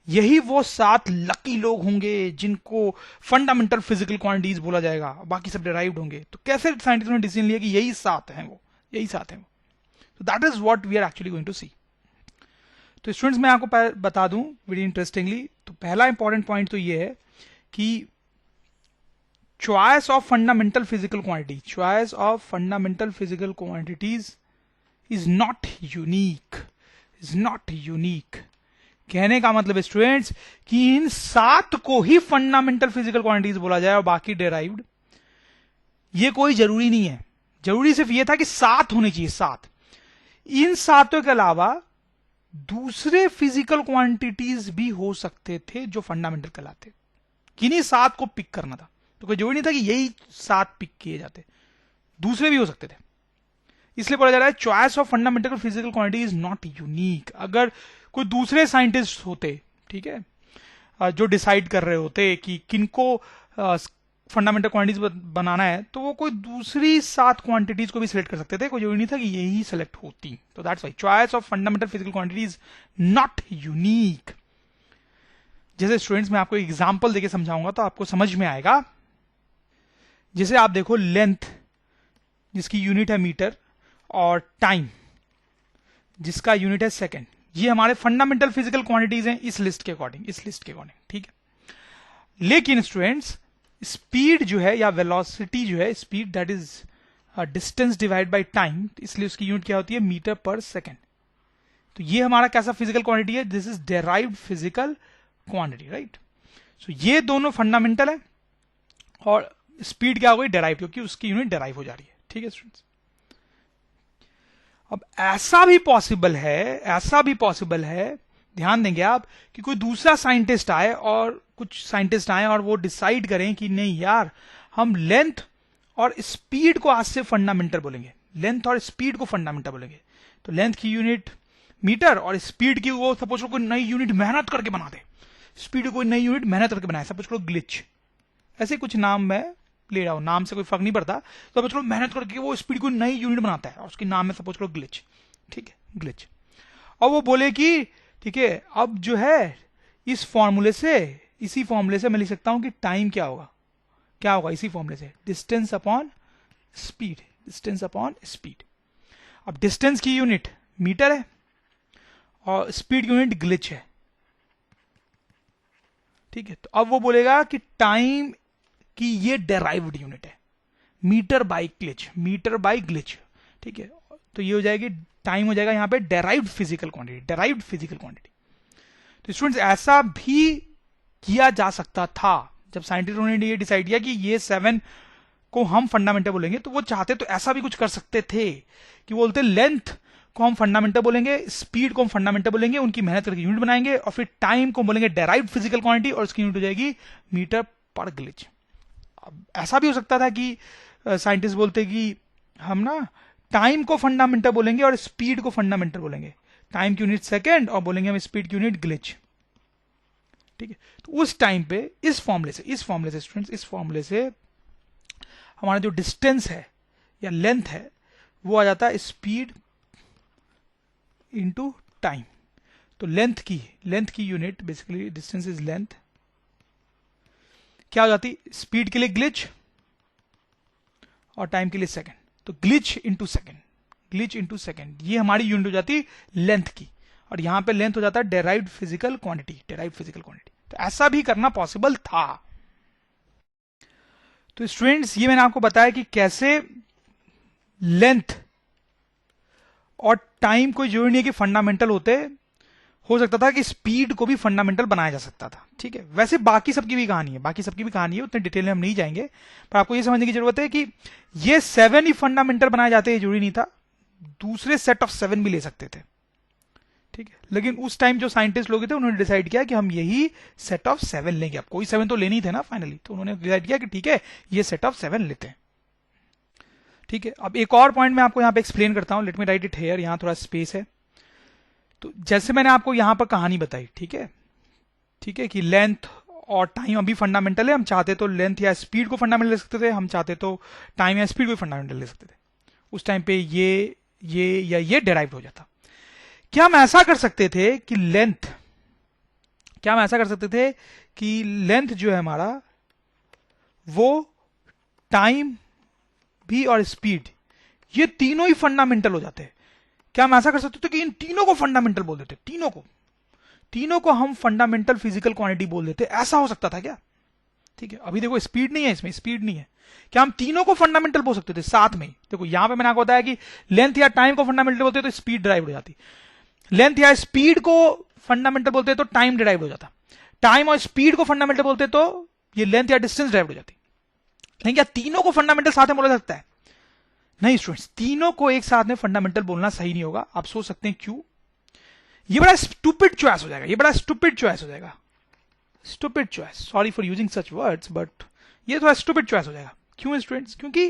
[SPEAKER 1] यही वो 7 लकी लोग होंगे जिनको फंडामेंटल फिजिकल क्वांटिटीज बोला जाएगा, बाकी सब डिराइव्ड होंगे। तो कैसे साइंटिस्टों ने डिसीजन लिया कि यही 7 हैं वो, यही 7 हैं वो? So that is what we are actually going to see. तो स्टूडेंट्स मैं आपको बता दूं वेरी इंटरेस्टिंगली, तो पहला इंपॉर्टेंट पॉइंट तो ये है कि choice of fundamental physical quantity, choice of fundamental physical quantities is not unique, is not unique. कहने का मतलब स्टूडेंट्स कि इन 7 को ही फंडामेंटल फिजिकल क्वांटिटीज बोला जाए और बाकी डेराइव्ड, ये कोई जरूरी नहीं है। जरूरी सिर्फ ये था कि 7 होनी चाहिए, 7। इन 7 के अलावा दूसरे फिजिकल क्वांटिटीज भी हो सकते थे जो फंडामेंटल कहलाते, किन्हीं 7 को पिक करना था। तो कोई जरूरी नहीं था कि यही 7 पिक किए जाते, दूसरे भी हो सकते थे। इसलिए बोला जा रहा है choice of fundamental physical quantity is not unique. अगर कोई दूसरे साइंटिस्ट होते, ठीक है, जो डिसाइड कर रहे होते कि किनको फंडामेंटल क्वांटिटीज बनाना है, तो वो कोई दूसरी 7 क्वांटिटीज को भी सिलेक्ट कर सकते थे, कोई जरूरी नहीं था कि यही सिलेक्ट होती। तो that's why choice of fundamental physical quantities not unique. जैसे स्टूडेंट्स मैं आपको एग्जांपल देके समझाऊंगा तो आपको समझ में आएगा। जैसे आप देखो लेंथ, जिसकी यूनिट है मीटर, और टाइम, जिसका यूनिट है सेकेंड, ये हमारे फंडामेंटल फिजिकल क्वांटिटीज हैं इस लिस्ट के अकॉर्डिंग, इस लिस्ट के अकॉर्डिंग, ठीक है। लेकिन स्टूडेंट्स स्पीड जो है या वेलोसिटी जो है, speed that is distance divide by time, इसलिए उसकी यूनिट क्या होती है? मीटर पर सेकेंड। तो ये हमारा कैसा फिजिकल क्वांटिटी है? This is derived physical quantity, right. So ये दोनों फंडामेंटल है और स्पीड क्या हो गई? डेराइव, क्योंकि उसकी यूनिट डेराइव हो जा रही है, ठीक है स्टूडेंट्स। अब ऐसा भी पॉसिबल है, ध्यान देंगे आप, कि कोई दूसरा साइंटिस्ट आए और कुछ साइंटिस्ट आए और वो डिसाइड करें कि नहीं यार, हम लेंथ और स्पीड को आज से फंडामेंटल बोलेंगे, लेंथ और स्पीड को फंडामेंटल बोलेंगे। तो लेंथ की यूनिट मीटर और स्पीड की वो सपोज करो कोई नई यूनिट मेहनत करके बना दे, स्पीड कोई नई यूनिट मेहनत करके बनाए, सपोज करो ग्लिच, ऐसे कुछ नाम मैं ले रहा हूं, नाम से कोई फर्क नहीं पड़ता। तो सपोज करो मेहनत करके वो स्पीड को नई यूनिट बनाता है और उसके नाम में सपोज करो ग्लिच, ठीक है, ग्लिच। और वो बोले कि ठीक है, अब जो है इस फॉर्मूले से, इसी फॉर्मूले से मैं लिख सकता हूं कि टाइम क्या होगा, क्या होगा इसी फॉर्मूले से? Distance upon speed, distance upon speed. अब डिस्टेंस की यूनिट मीटर है और स्पीड की यूनिट ग्लिच है, ठीक है। तो अब वो बोलेगा कि टाइम की ये डेराइव्ड यूनिट है, metre by glitch, metre by glitch, ठीक है। तो ये हो जाएगी, टाइम हो जाएगा यहां पे derived physical quantity, derived physical quantity. तो स्टूडेंट्स ऐसा भी किया जा सकता था, जब साइंटिस्टों ने ये डिसाइड किया कि ये 7 को हम फंडामेंटल बोलेंगे, तो वो चाहते तो ऐसा भी कुछ कर सकते थे कि बोलते लेंथ को हम फंडामेंटल बोलेंगे, स्पीड को हम फंडामेंटल बोलेंगे, उनकी मेहनत करके यूनिट बनाएंगे, और फिर टाइम को बोलेंगे डेराइव्ड फिजिकल क्वांटिटी और उसकी यूनिट हो जाएगी मीटर पर ग्लिच। अब ऐसा भी हो सकता था कि साइंटिस्ट बोलते कि हम ना टाइम को फंडामेंटल बोलेंगे और स्पीड को फंडामेंटल बोलेंगे, टाइम की यूनिट सेकेंड और बोलेंगे हम स्पीड की यूनिट ग्लिच, ठीक है। तो उस टाइम पे इस फॉर्मूले से स्टूडेंट्स, इस फॉर्मूले से हमारा जो डिस्टेंस है या लेंथ है वो आ जाता है स्पीड इंटू टाइम। तो लेंथ की unit basically, distance is length, क्या हो जाती, स्पीड के लिए ग्लिच और टाइम के लिए सेकंड, तो glitch into second, glitch into second, ये हमारी यूनिट हो जाती लेंथ की, और यहां पे लेंथ हो जाता है derived physical quantity, derived physical quantity. तो ऐसा भी करना पॉसिबल था। तो स्टूडेंट्स ये मैंने आपको बताया कि कैसे लेंथ और टाइम कोई जरूरी नहीं है कि फंडामेंटल होते, हो सकता था कि स्पीड को भी फंडामेंटल बनाया जा सकता था। ठीक है, वैसे बाकी सबकी भी कहानी है, बाकी सबकी भी कहानी है, उतने डिटेल में हम नहीं जाएंगे, पर आपको ये समझने की जरूरत है कि ये 7 ही फंडामेंटल बनाए जाते हैं, जरूरी नहीं था, दूसरे सेट ऑफ 7 भी ले सकते थे। ठीक है, लेकिन उस टाइम जो साइंटिस्ट लोग थे उन्होंने डिसाइड किया कि हम यही सेट ऑफ 7 लेंगे। अब कोई 7 तो लेनी थे ना फाइनली, तो उन्होंने डिसाइड किया कि ठीक है ये सेट ऑफ 7 लेते हैं। ठीक है, अब एक और पॉइंट मैं आपको यहां पे एक्सप्लेन करता हूं, let me right it here, यहां थोड़ा स्पेस है। तो जैसे मैंने आपको यहां पर कहानी बताई, ठीक है, ठीक है, कि लेंथ और टाइम अभी फंडामेंटल है, हम चाहते तो लेंथ या स्पीड को फंडामेंटल ले सकते थे, हम चाहते तो टाइम या स्पीड को फंडामेंटल ले सकते थे। उस टाइम पे ये या ये डेराइव हो जाता। क्या हम ऐसा कर सकते थे कि लेंथ, क्या हम ऐसा कर सकते थे कि लेंथ जो है हमारा वो टाइम भी और स्पीड ये तीनों ही फंडामेंटल हो जाते हैं? क्या हम ऐसा कर सकते थे कि इन तीनों को फंडामेंटल बोल देते, तीनों को हम फंडामेंटल फिजिकल क्वांटिटी बोल देते? ऐसा हो सकता था क्या? ठीक है, अभी देखो स्पीड नहीं है, इसमें स्पीड नहीं है, क्या हम तीनों को फंडामेंटल बोल सकते थे साथ में? देखो यहां पे मैंने आपको बताया कि लेंथ या टाइम को फंडामेंटल बोलते तो स्पीड ड्राइव हो जाती, लेंथ या स्पीड को फंडामेंटल बोलते तो टाइम ड्राइव हो जाता, टाइम और स्पीड को फंडामेंटल बोलते तो ये लेंथ या डिस्टेंस ड्राइव हो जाती। लेकिन क्या तीनों को फंडामेंटल साथ में बोला सकता है? नहीं स्टूडेंट्स, तीनों को एक साथ में फंडामेंटल बोलना सही नहीं होगा। आप सोच सकते हैं क्यों? ये बड़ा स्टूपिड चॉइस हो जाएगा, ये बड़ा स्टूपिड चॉइस हो जाएगा, stupid choice, sorry for using such words, but ये थोड़ा स्टूपिड चॉइस हो जाएगा। क्यों स्टूडेंट्स? क्योंकि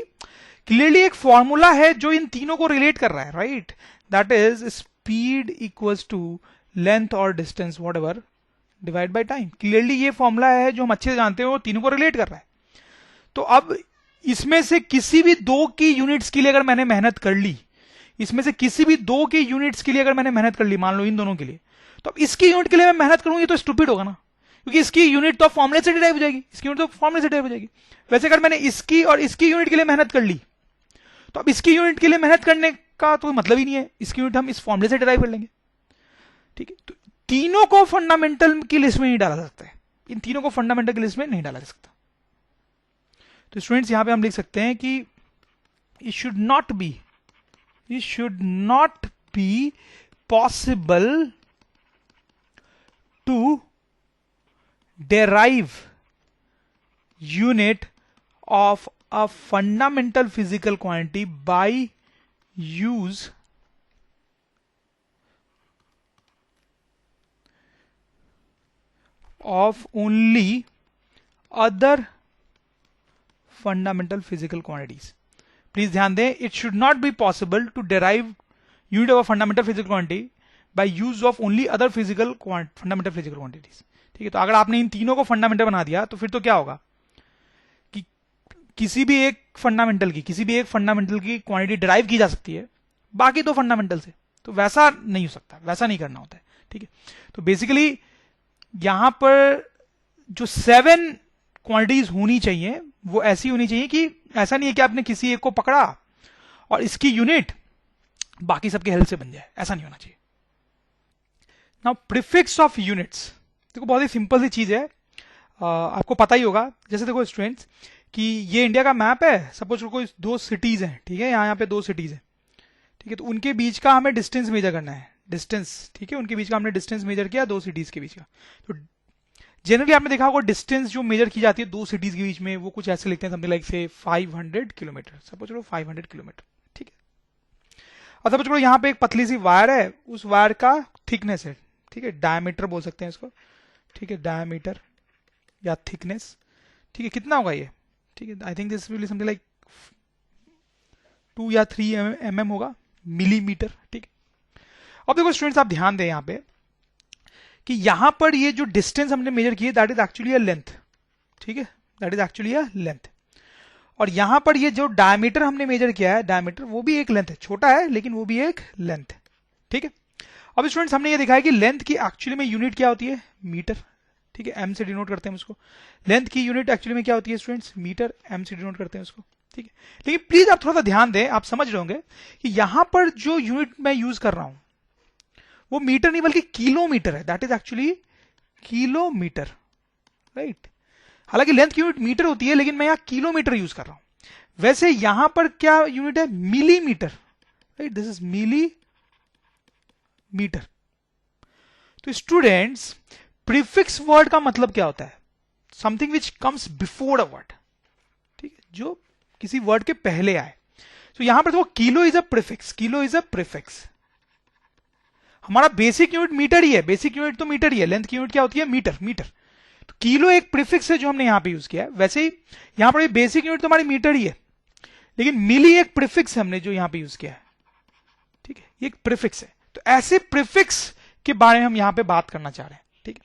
[SPEAKER 1] क्लियरली एक फॉर्मूला है जो इन तीनों को रिलेट कर रहा है, right? That is speed equals to length और distance whatever divide by time. Clearly ये फॉर्मूला है जो हम अच्छे से जानते हैं, वो तीनों को रिलेट कर रहा है। तो अब इसमें से किसी भी दो की यूनिट्स के लिए अगर मैंने मेहनत कर ली, इसमें से किसी भी दो की यूनिट्स के लिए अगर मैंने मेहनत कर ली, मान लो इन दोनों के लिए, तो अब इसकी यूनिट के लिए मैं मेहनत करूंगी तो स्टूपिड होगा ना, क्योंकि इसकी यूनिट तो फॉर्मूले से डिराइव हो जाएगी, इसकी यूनिट तो फॉर्मूले से डिराइव हो जाएगी। वैसे अगर मैंने इसकी और इसकी यूनिट के लिए मेहनत कर ली, तो अब इसकी यूनिट के लिए मेहनत करने का तो मतलब ही नहीं है, इसकी यूनिट हम इस फॉर्मूले से डिराइव कर लेंगे। ठीक है, तो तीनों को फंडामेंटल की लिस्ट में नहीं डाला जा सकता है, इन तीनों को फंडामेंटल की लिस्ट में नहीं डाला जा सकता। तो स्टूडेंट्स यहां पे हम लिख सकते हैं कि it should not be possible to derive unit of a fundamental physical quantity by use of only other fundamental physical quantities. Please ध्यान दें, it should not be possible to derive unit of fundamental physical quantity by use of only other fundamental physical quantities. ठीक है, तो अगर आपने इन तीनों को fundamental बना दिया तो फिर तो क्या होगा कि किसी भी एक फंडामेंटल की क्वांटिटी डेराइव की जा सकती है बाकी दो फंडामेंटल से, तो वैसा नहीं हो सकता, वैसा नहीं करना होता है। ठीक है, तो बेसिकली यहां पर जो 7 क्वांटिटीज होनी चाहिए वो ऐसी होनी चाहिए कि ऐसा नहीं है कि आपने किसी एक को पकड़ा और इसकी यूनिट बाकी सबके हेल्प से बन जाए, ऐसा नहीं होना चाहिए। नाउ प्रीफिक्स ऑफ यूनिट्स, देखो बहुत ही सिंपल सी चीज है, आपको पता ही होगा। जैसे देखो स्टूडेंट्स कि ये इंडिया का मैप है, सपोज कोई 2 सिटीज हैं, ठीक है, यहाँ पे 2 सिटीज हैं, ठीक है, तो उनके बीच का हमें डिस्टेंस मेजर करना है, डिस्टेंस, ठीक है, उनके बीच का हमने डिस्टेंस मेजर किया 2 सिटीज के बीच का। तो जनरली आपने देखा होगा डिस्टेंस जो मेजर की जाती है 2 सिटीज के बीच में, वो कुछ ऐसे लिखते हैं, समथिंग लाइक से 500 किलोमीटर, सपोज करो 500 किलोमीटर। ठीक है, और सपोज करो यहाँ पे एक पतली सी वायर है, उस वायर का थिकनेस है, ठीक है, डायमीटर बोल सकते हैं इसको, ठीक है, डायमीटर या थिकनेस, ठीक है, कितना होगा ये? ठीक है, I think this will be something like 2 या 3 mm होगा, मिलीमीटर। ठीक है, अब देखो स्टूडेंट्स आप ध्यान दें यहाँ पे कि यहां पर ये जो डिस्टेंस हमने मेजर की है that is actually a length, ठीक है, that is actually a length, और यहां पर ये जो डायमीटर हमने मेजर किया है, डायमीटर वो भी एक लेंथ है, छोटा है लेकिन वो भी एक लेंथ है। ठीक है, अब स्टूडेंट्स हमने ये देखा है कि लेंथ की एक्चुअली में यूनिट क्या होती है? मीटर, ठीक है, एम से डिनोट करते हैं उसको। लेंथ की यूनिट एक्चुअली में क्या होती है स्टूडेंट्स, मीटर, एम से डिनोट करते हैं उसको, ठीक है। लेकिन प्लीज आप थोड़ा सा ध्यान दें, आप समझ रहे होंगे कि यहां पर जो यूनिट मैं यूज कर रहा हूं वो मीटर नहीं बल्कि किलोमीटर है, that is actually kilometre, right. हालांकि लेंथ की यूनिट मीटर होती है लेकिन मैं यहां किलोमीटर यूज कर रहा हूं। वैसे यहां पर क्या यूनिट है, millimetre, right, this is millimetre. तो स्टूडेंट्स प्रीफिक्स वर्ड का मतलब क्या होता है, something which comes before a word, ठीक है, जो किसी वर्ड के पहले आए। तो यहां पर देखो kilo is a prefix, kilo is a prefix. हमारा बेसिक यूनिट मीटर ही है, बेसिक यूनिट तो मीटर ही है, लेंथ की यूनिट क्या होती है, मीटर, मीटर। तो किलो एक प्रीफिक्स है जो हमने यहां पे यूज किया है। वैसे ही यहां पर बेसिक यूनिट तो हमारी मीटर ही है, लेकिन मिली एक प्रीफिक्स है हमने जो यहां पे यूज किया है, ठीक है, ये एक प्रीफिक्स है। तो ऐसे प्रीफिक्स के बारे में हम यहां पे बात करना चाह रहे हैं, ठीक है।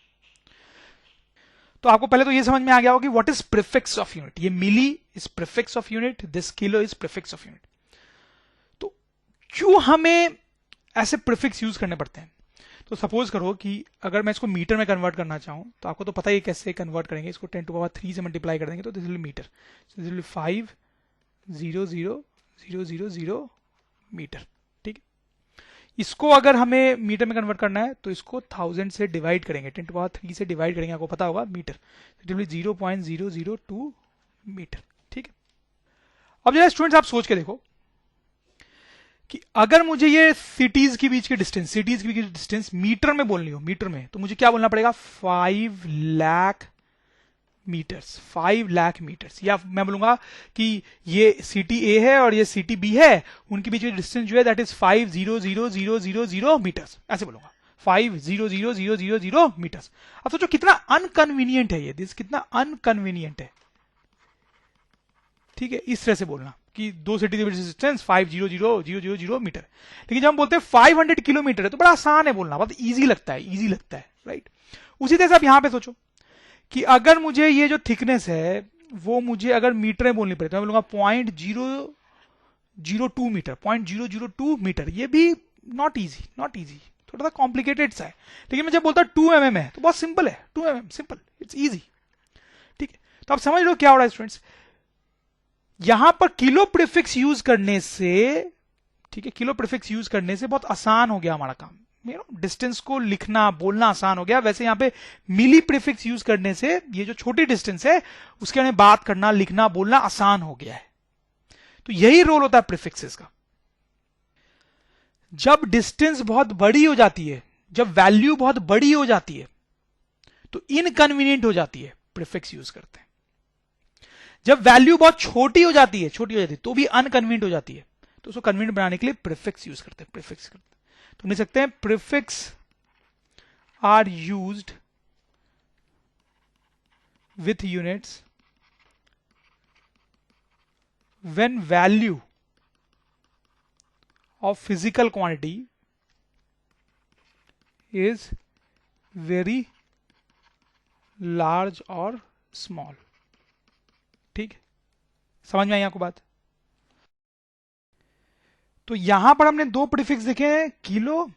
[SPEAKER 1] तो आपको पहले तो ये समझ में आ गया होगा कि what is prefix of unit. ये milli is prefix of unit, this kilo is prefix of unit. तो क्यों हमें ऐसे प्रीफिक्स यूज करने पड़ते हैं। तो सपोज करो कि अगर मैं इसको मीटर में कन्वर्ट करना चाहूं तो आपको तो पता ही कैसे कन्वर्ट करेंगे, इसको 10 to the power 3 से मल्टीप्लाई कर देंगे तो this will metre, this will 5,0,0,0,0 metre, ठीक है। इसको अगर हमें मीटर में कन्वर्ट करना है तो इसको 1000 से डिवाइड करेंगे, 10 to the power 3 से डिवाइड करेंगे, आपको पता होगा मीटर, इट विल 0.002 मीटर, ठीक है। अब जरा स्टूडेंट्स आप सोच के देखो कि अगर मुझे ये सिटीज के बीच की डिस्टेंस, सिटीज के बीच की डिस्टेंस मीटर में बोलनी हो, मीटर में, तो मुझे क्या बोलना पड़ेगा, 5 लाख मीटर्स, 5 लाख मीटर्स। या मैं बोलूंगा कि ये सिटी ए है और ये सिटी बी है, उनके बीच की डिस्टेंस जो है दैट इज 5,0,0,0,0,0 मीटर्स, ऐसे बोलूंगा 5,0,0,0,0,0 मीटर्स। अब सोचो कितना अनकन्वीनियंट है ये, दिस कितना अनकन्वीनियंट है, ठीक है, इस तरह से बोलना कि दो सिटी के बीच डिस्टेंस 5,0,0,0,0 मीटर। लेकिन जब हम बोलते हैं 500 किलोमीटर है तो बड़ा आसान है बोलना, बहुत इजी लगता है, इजी लगता है, राइट। उसी तरह से आप यहां पे सोचो कि अगर मुझे ये जो थिकनेस है वो मुझे अगर मीटर में बोलनी पड़े तो मैं बोलूंगा 0.002 मीटर, 0.002 मीटर। ये भी नॉट इजी, नॉट इजी, थोड़ा सा कॉम्प्लिकेटेड सा है। लेकिन मैं जब बोलता हूं 2 mm है तो बहुत सिंपल है, 2 mm सिंपल, इट्स इजी, ठीक है। तो आप समझ लो क्या हो रहा है स्टूडेंट्स, यहां पर किलो प्रीफिक्स यूज करने से, ठीक है, किलो प्रीफिक्स यूज करने से बहुत आसान हो गया हमारा काम, डिस्टेंस को लिखना बोलना आसान हो गया। वैसे यहां पे मिली प्रीफिक्स यूज करने से ये जो छोटी डिस्टेंस है उसके बारे में बात करना लिखना बोलना आसान हो गया है। तो यही रोल होता है प्रीफिक्सेस का। जब डिस्टेंस बहुत बड़ी हो जाती है, जब वैल्यू बहुत बड़ी हो जाती है तो इनकन्वीनियंट हो जाती है, प्रीफिक्स यूज करते हैं। जब वैल्यू बहुत छोटी हो जाती है, छोटी हो जाती है तो भी अनकन्वीनियंट हो जाती है, तो उसको कन्वीनियंट बनाने के लिए प्रीफिक्स यूज करते हैं, प्रीफिक्स करते हैं। तो लिख सकते हैं prefix are used with units when value of physical quantity is very large और स्मॉल, ठीक है, समझ में आई आपको बात। तो यहां पर हमने दो प्रीफिक्स देखे हैं, किलो,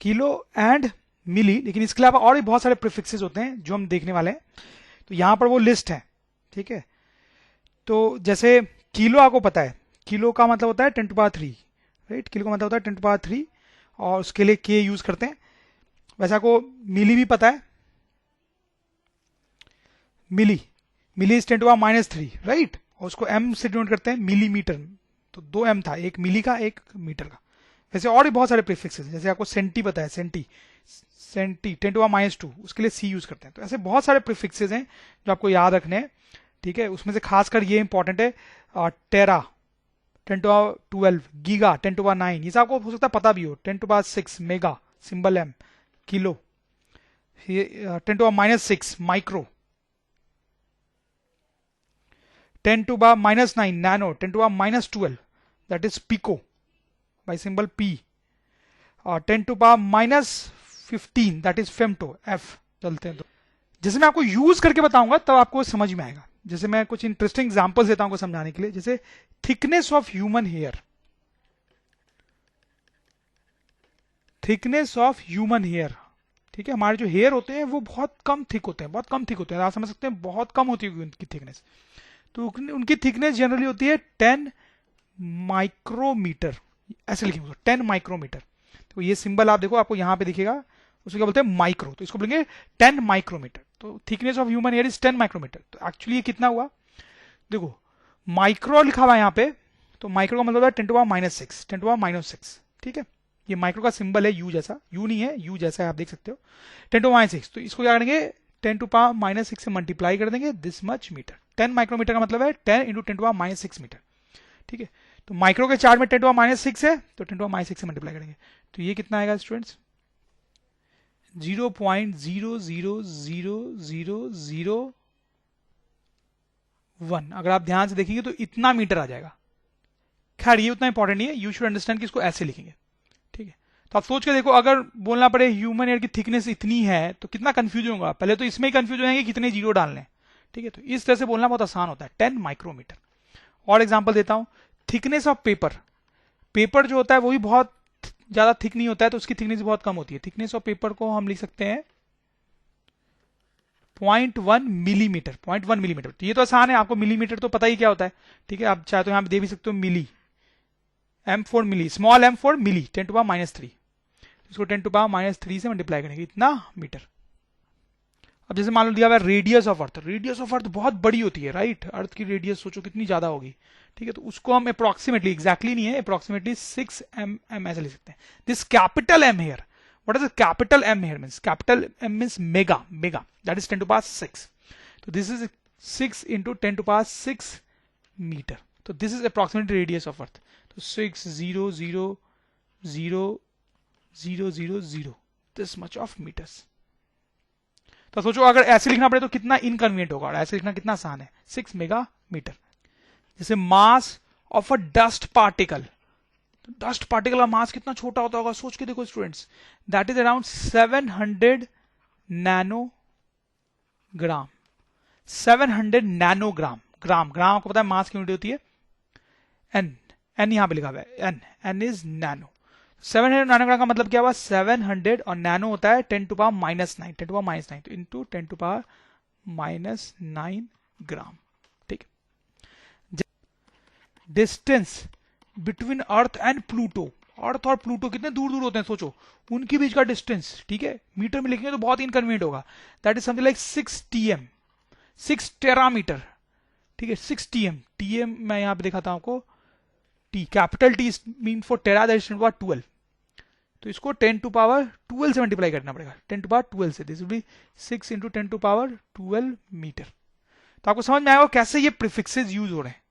[SPEAKER 1] किलो एंड मिली, लेकिन इसके अलावा और भी बहुत सारे प्रीफिक्सेस होते हैं जो हम देखने वाले हैं। तो यहां पर वो लिस्ट है, ठीक है। तो जैसे किलो आपको पता है, किलो का मतलब होता है 10 to the power 3, right, kilo का मतलब होता है 10 to the power 3 और उसके लिए के यूज करते हैं। वैसे आपको मिली भी पता है, milli, milli is 10 to the power -3, राइट, और उसको एम से डिनोट करते हैं मिलीमीटर। तो 2 m था, एक मिली का एक मीटर का। वैसे और भी बहुत सारे प्रीफिक्सेस, जैसे आपको सेंटी पता है, senti, senti 10 to the power -2, उसके लिए सी यूज करते हैं। तो ऐसे बहुत सारे प्रीफिक्सेस हैं जो आपको याद रखने हैं, ठीक है। उसमें से खासकर ये इंपॉर्टेंट है, टेरा 10 to the power 12, giga 10 to the power 9, ये सब आपको हो सकता है पता भी हो, 10 to the power 6 mega, symbol M, kilo, 10 to the power -6 micro, 10 to the power -9 nano, 10 to the power -12 that is pico by symbol P, 10 to the power -15 that is femto, F। चलते हैं तो जैसे मैं आपको use करके बताऊंगा तब आपको समझ में आएगा। जैसे मैं कुछ इंटरेस्टिंग एग्जांपल्स देता हूं को समझाने के लिए, जैसे thickness of human hair, thickness of human hair, ठीक है, हमारे जो हेयर होते हैं वो बहुत कम थिक होते हैं, बहुत कम थिक होते हैं, आप समझ सकते हैं बहुत कम होती है उनकी थिकनेस। तो उनकी थिकनेस जनरली होती है 10 माइक्रोमीटर, ऐसे लिखेंगे 10 माइक्रोमीटर। तो ये सिंबल आप देखो, आपको यहाँ पे दिखेगा, उसको क्या बोलते हैं माइक्रो, तो इसको बोलेंगे 10 माइक्रोमीटर। तो thickness of human hair is 10 micrometre. तो एक्चुअली ये कितना हुआ, देखो माइक्रो लिखा हुआ है यहाँ पे, तो माइक्रो का मतलब है 10⁻⁻⁶, 10⁻⁻⁶, ठीक है। ये माइक्रो का सिंबल है यू जैसा, यू नहीं है, यू जैसा है, आप देख सकते हो 10⁻⁶। तो इसको क्या करेंगे 10⁻⁻⁶ से मल्टीप्लाई कर देंगे दिस मच मीटर। 10 माइक्रोमीटर का मतलब है 10 इंटू 10⁻⁻⁶ मीटर, ठीक है। तो माइक्रो के चार्ज में 10⁻⁶ है, तो 10⁻⁶ से मल्टीप्लाई करेंगे, तो ये कितना आएगा स्टूडेंट्स 0.0000001। अगर आप ध्यान से देखेंगे तो इतना मीटर आ जाएगा। खैर ये उतना इंपॉर्टेंट नहीं है, यू शुड अंडरस्टैंड कि इसको ऐसे लिखेंगे, ठीक है। तो आप सोच के देखो, अगर बोलना पड़े ह्यूमन एयर की थिकनेस इतनी है तो कितना कंफ्यूजन होगा। पहले तो इसमें ही कंफ्यूज हो जाएंगे कितने जीरो डालने, ठीक है। तो इस तरह से बोलना बहुत आसान होता है 10 माइक्रोमीटर। और एग्जांपल देता हूं, थिकनेस ऑफ पेपर, पेपर जो होता है वो भी बहुत ज्यादा थिक नहीं होता है, तो उसकी थिकनेस बहुत कम होती है। थिकनेस ऑफ पेपर को हम लिख सकते हैं 0.1 मिलीमीटर, 0.1 मिलीमीटर। तो ये तो आसान है, आपको मिलीमीटर तो पता ही क्या होता है, ठीक है। आप चाहे तो यहां पे दे भी सकते हो मिली, m4 मिली, स्मॉल m4 मिली, 10⁻⁻3। इसको 10⁻⁻3 से मल्टीप्लाई करेंगे, इतना मीटर। अब जैसे मान लो दिया हुआ radius of earth, radius of earth बहुत बड़ी होती है, राइट। अर्थ की रेडियस सोचो कितनी ज्यादा होगी, ठीक है। तो उसको हम अप्रोक्सीमेटली, एग्जैक्टली नहीं है, अप्रोक्सीमेटली 6 mm ऐसे लिख सकते हैं। This capital M here, what is the capital M here means? Capital M means mega, mega, that is 10⁻⁶. So this is 6 into 10⁻⁶ meter. So this is approximate radius of Earth. So 6,0,0,0,0,0 this much of meters. तो सोचो अगर ऐसे लिखना पड़े तो कितना inconvenient होगा, और ऐसे लिखना कितना आसान है, 6 मेगा मीटर। जैसे mass of a dust particle, dust particle का मास कितना छोटा होता होगा, सोच के देखो students, that is around 700 nanogram, 700 nanogram. Gram, gram आपको पता है मास की यूनिट होती है एन, एन यहां पे लिखा हुआ है N, N is nano. 700 nanogram का मतलब क्या हुआ, 700 और नैनो होता है 10⁻⁻⁹, 10⁻⁹ तो इंटू 10⁻⁹ ग्राम, ठीक है। Distance between Earth and Pluto, Earth और प्लूटो कितने दूर दूर होते हैं सोचो, उनके बीच का डिस्टेंस, ठीक है। मीटर में लिखेंगे तो बहुत इनकन्वीनियंट होगा, that is something like 6 TM, 6 टेरामीटर, ठीक है। 6 TM, TM मैं यहां पे दिखाता हूं आपको, T capital T mean for tera, that is 10⁻12। तो इसको 10⁻12 से मल्टीप्लाई करना पड़ेगा, 10⁻12 से, this will be 6 into 10⁻12 metre. तो आपको समझ में आएगा कैसे ये प्रीफिक्सेस यूज हो रहे हैं।